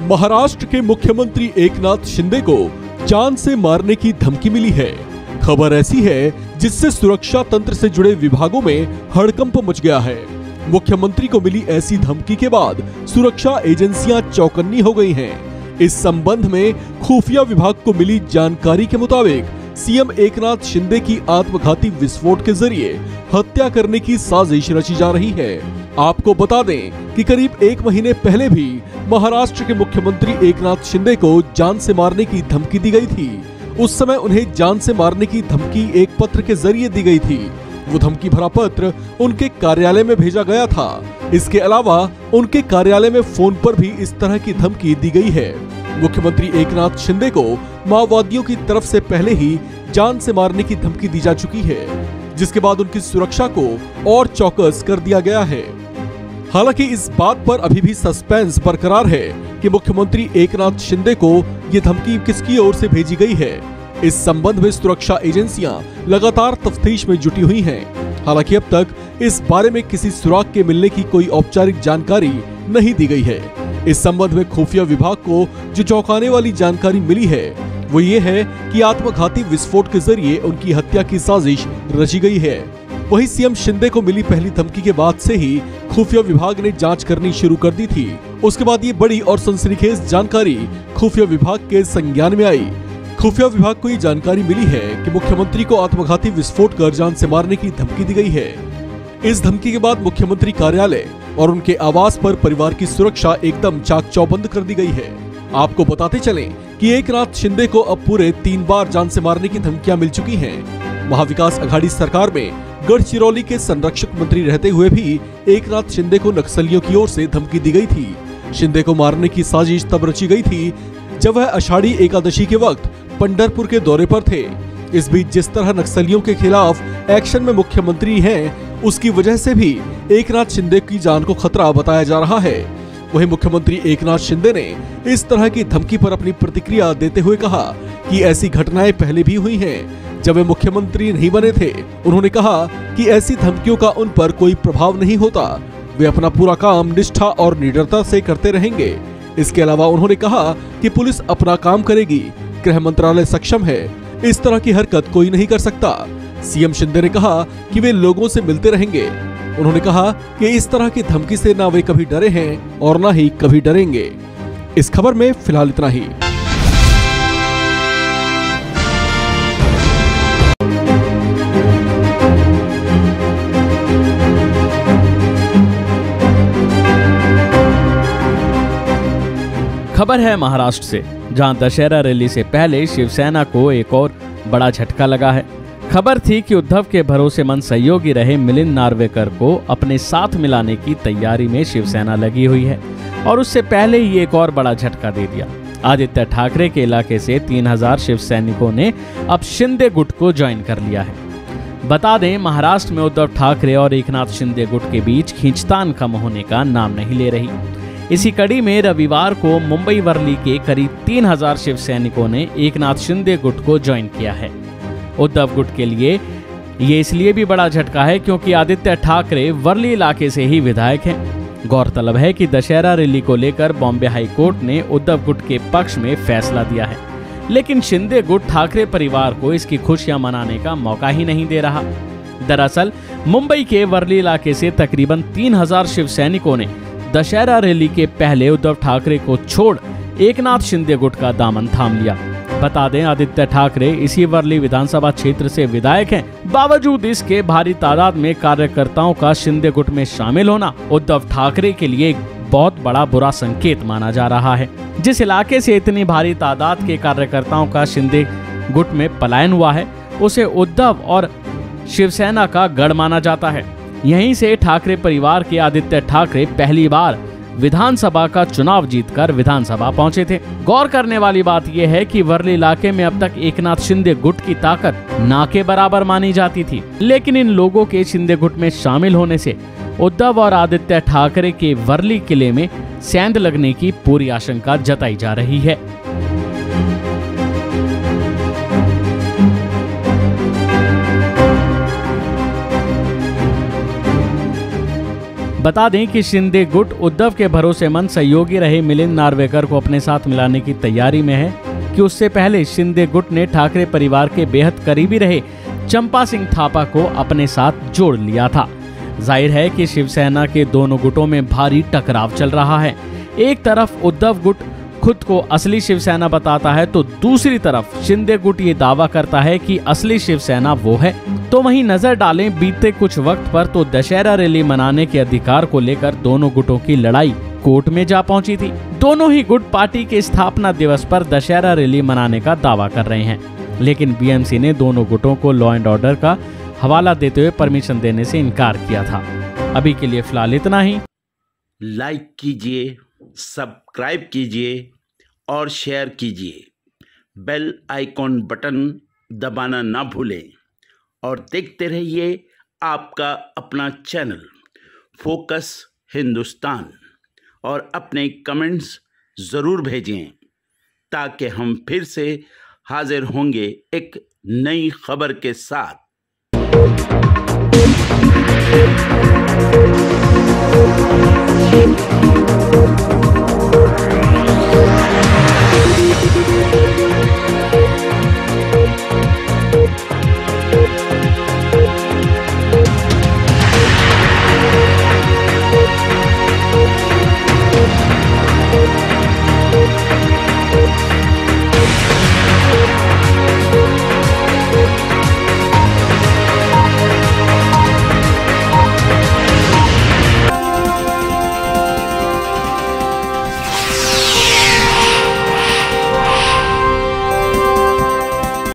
महाराष्ट्र के मुख्यमंत्री एकनाथ शिंदे को जान से मारने की धमकी मिली है। खबर ऐसी है जिससे सुरक्षा तंत्र से जुड़े विभागों में हड़कंप मच गया है। मुख्यमंत्री को मिली ऐसी धमकी के बाद सुरक्षा एजेंसियां चौकन्नी हो गई हैं। इस संबंध में खुफिया विभाग को मिली जानकारी के मुताबिक सीएम एकनाथ शिंदे की आत्मघाती विस्फोट के जरिए हत्या करने की साजिश रची जा रही है। आपको बता दें कि करीब 1 महीने पहले भी महाराष्ट्र के मुख्यमंत्री एकनाथ शिंदे को जान से मारने की धमकी दी गई थी। उस समय उन्हें जान से मारने की धमकी एक पत्र के जरिए दी गई थी। वो धमकी भरा पत्र उनके कार्यालय में भेजा गया था। इसके अलावा उनके कार्यालय में फोन पर भी इस तरह की धमकी दी गई है। मुख्यमंत्री एकनाथ शिंदे को माओवादियों की तरफ से पहले ही जान से मारने की धमकी दी जा चुकी है, जिसके बाद उनकी सुरक्षा को और चौकस कर दिया गया है। हालांकि इस बात पर अभी भी सस्पेंस बरकरार है कि मुख्यमंत्री एकनाथ शिंदे को ये धमकी किसकी ओर से भेजी गई है। इस संबंध में सुरक्षा एजेंसियां लगातार तफ्तीश में जुटी हुई हैं। हालांकि अब तक इस बारे में किसी सुराग के मिलने की कोई औपचारिक जानकारी नहीं दी गई है। इस संबंध में खुफिया विभाग को जो चौंकाने वाली जानकारी मिली है वो ये है कि आत्मघाती विस्फोट के जरिए उनकी हत्या की साजिश रची गई है। वहीं सीएम शिंदे को मिली पहली धमकी के बाद से ही खुफिया विभाग ने जांच करनी शुरू कर दी थी। उसके बाद ये बड़ी और सनसनीखेज जानकारी खुफिया विभाग के संज्ञान में आई। खुफिया विभाग को ये जानकारी मिली है कि मुख्यमंत्री को आत्मघाती विस्फोट कर जान से मारने की धमकी दी गई है। इस धमकी के बाद मुख्यमंत्री कार्यालय और उनके आवास पर परिवार की सुरक्षा एकदम चाक चौबंद कर दी गई है। आपको बताते चलें कि एकनाथ शिंदे को अब पूरे 3 बार जान से मारने की धमकियां मिल चुकी हैं। महाविकास अघाड़ी सरकार में गढ़चिरौली के संरक्षक मंत्री रहते हुए भी एकनाथ शिंदे को नक्सलियों की ओर से धमकी दी गई थी। शिंदे को मारने की साजिश तब रची गई थी जब वह आषाढ़ी एकादशी के वक्त पंढरपुर के दौरे पर थे। इस बीच जिस तरह नक्सलियों के खिलाफ एक्शन में मुख्यमंत्री हैं, उसकी वजह से भी एकनाथ शिंदे की जान को खतरा बताया जा रहा है। वहीं मुख्यमंत्री एकनाथ शिंदे ने इस तरह की धमकी पर अपनी प्रतिक्रिया देते हुए कहा कि ऐसी घटनाएं पहले भी हुई हैं। जब वे मुख्यमंत्री नहीं बने थे, उन्होंने कहा कि ऐसी धमकियों का उन पर कोई प्रभाव नहीं होता। वे अपना पूरा काम निष्ठा और निडरता से करते रहेंगे। इसके अलावा उन्होंने कहा कि पुलिस अपना काम करेगी, गृह मंत्रालय सक्षम है, इस तरह की हरकत कोई नहीं कर सकता। सीएम शिंदे ने कहा कि वे लोगों से मिलते रहेंगे। उन्होंने कहा कि इस तरह की धमकी से ना वे कभी डरे हैं और ना ही कभी डरेंगे। इस खबर में फिलहाल इतना ही। खबर है महाराष्ट्र से, जहां दशहरा रैली से पहले शिवसेना को एक और बड़ा झटका लगा है। खबर थी कि उद्धव के भरोसेमंद सहयोगी रहे मिलिंद नार्वेकर को अपने साथ मिलाने की तैयारी में शिवसेना लगी हुई है और उससे पहले ही एक और बड़ा झटका दे दिया। आदित्य ठाकरे के इलाके से 3000 शिव सैनिकों ने अब शिंदे गुट को ज्वाइन कर लिया है। बता दें, महाराष्ट्र में उद्धव ठाकरे और एकनाथ शिंदे गुट के बीच खींचतान कम होने का नाम नहीं ले रही। इसी कड़ी में रविवार को मुंबई वर्ली के करीब 3000 शिव सैनिकों ने एकनाथ शिंदे गुट को ज्वाइन किया है। उद्धव गुट के लिए ये इसलिए भी बड़ा झटका है क्योंकि आदित्य ठाकरे वर्ली इलाके से ही विधायक हैं। गौरतलब है कि दशहरा रैली को लेकर बॉम्बे हाई कोर्ट ने उद्धव गुट के पक्ष में फैसला दिया है, लेकिन शिंदे गुट ठाकरे परिवार को इसकी खुशियां मनाने का मौका ही नहीं दे रहा। दरअसल मुंबई के वर्ली इलाके से तकरीबन 3000 शिव सैनिकों ने दशहरा रैली के पहले उद्धव ठाकरे को छोड़ एकनाथ शिंदे गुट का दामन थाम लिया। बता दें, आदित्य ठाकरे इसी वर्ली विधानसभा क्षेत्र से विधायक हैं। बावजूद इसके भारी तादाद में कार्यकर्ताओं का शिंदे गुट में शामिल होना उद्धव ठाकरे के लिए एक बहुत बड़ा बुरा संकेत माना जा रहा है। जिस इलाके से इतनी भारी तादाद के कार्यकर्ताओं का शिंदे गुट में पलायन हुआ है, उसे उद्धव और शिवसेना का गढ़ माना जाता है। यहीं से ठाकरे परिवार के आदित्य ठाकरे पहली बार विधानसभा का चुनाव जीतकर विधानसभा पहुंचे थे। गौर करने वाली बात यह है कि वर्ली इलाके में अब तक एकनाथ शिंदे गुट की ताकत ना के बराबर मानी जाती थी, लेकिन इन लोगों के शिंदे गुट में शामिल होने से उद्धव और आदित्य ठाकरे के वर्ली किले में सेंध लगने की पूरी आशंका जताई जा रही है। बता दें कि शिंदे गुट उद्धव के भरोसेमंद सहयोगी रहे मिलिंद नार्वेकर को अपने साथ मिलाने की तैयारी में है कि उससे पहले शिंदे गुट ने ठाकरे परिवार के बेहद करीबी रहे चंपा सिंह थापा को अपने साथ जोड़ लिया था। जाहिर है कि शिवसेना के दोनों गुटों में भारी टकराव चल रहा है। एक तरफ उद्धव गुट खुद को असली शिवसेना बताता है तो दूसरी तरफ शिंदे गुट ये दावा करता है कि असली शिवसेना वो है। तो वहीं नजर डालें बीते कुछ वक्त पर तो दशहरा रैली मनाने के अधिकार को लेकर दोनों गुटों की लड़ाई कोर्ट में जा पहुंची थी। दोनों ही गुट पार्टी के स्थापना दिवस पर दशहरा रैली मनाने का दावा कर रहे हैं, लेकिन बीएमसी ने दोनों गुटों को लॉ एंड ऑर्डर का हवाला देते हुए परमिशन देने से इनकार किया था। अभी के लिए फिलहाल इतना ही। लाइक कीजिए, सब्सक्राइब कीजिए और शेयर कीजिए। बेल आइकॉन बटन दबाना ना भूलें और देखते रहिए आपका अपना चैनल फोकस हिंदुस्तान। और अपने कमेंट्स ज़रूर भेजें ताकि हम फिर से हाजिर होंगे एक नई खबर के साथ।